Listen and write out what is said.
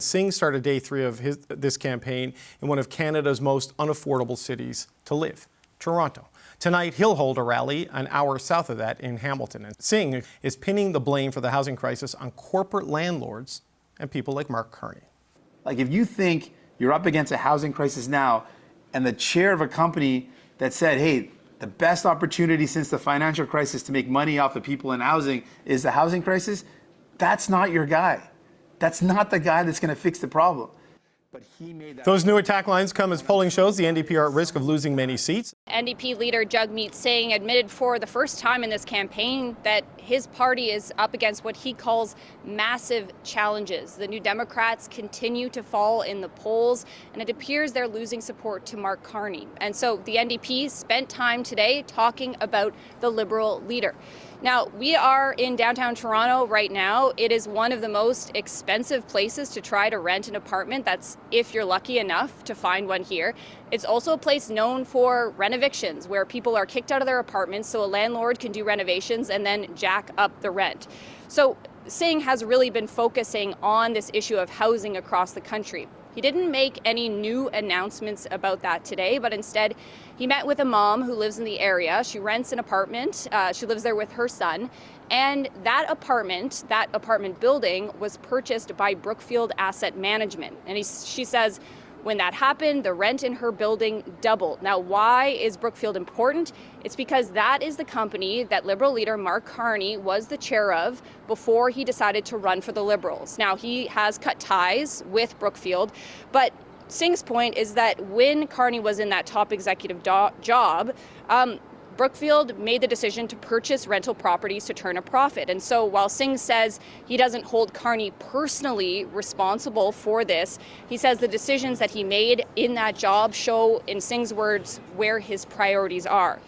Singh started day 3 of this campaign in one of Canada's most unaffordable cities to live, Toronto. Tonight, he'll hold a rally an hour south of that in Hamilton. And Singh is pinning the blame for the housing crisis on corporate landlords and people like Mark Carney. Like, if you think you're up against a housing crisis now, and the chair of a company that said, hey, the best opportunity since the financial crisis to make money off the people in housing is the housing crisis, that's not your guy. That's not the guy that's going to fix the problem. But he made that. Those new attack lines come as polling shows the NDP are at risk of losing many seats. NDP Leader Jagmeet Singh admitted for the first time in this campaign that his party is up against what he calls massive challenges. The New Democrats continue to fall in the polls, and it appears they're losing support to Mark Carney. And so the NDP spent time today talking about the Liberal leader. Now, we are in downtown Toronto right now. It is one of the most expensive places to try to rent an apartment. That's if you're lucky enough to find one here. It's also a place known for renovictions, where people are kicked out of their apartments so a landlord can do renovations and then jack up the rent. So Singh has really been focusing on this issue of housing across the country. He didn't make any new announcements about that today, but instead he met with a mom who lives in the area. She rents an apartment. She lives there with her son. And that apartment building was purchased by Brookfield Asset Management. And she says, when that happened, the rent in her building doubled. Now, why is Brookfield important? It's because that is the company that Liberal leader Mark Carney was the chair of before he decided to run for the Liberals. Now, he has cut ties with Brookfield, but Singh's point is that when Carney was in that top executive job, Brookfield made the decision to purchase rental properties to turn a profit. And so while Singh says he doesn't hold Carney personally responsible for this, he says the decisions that he made in that job show, in Singh's words, where his priorities are.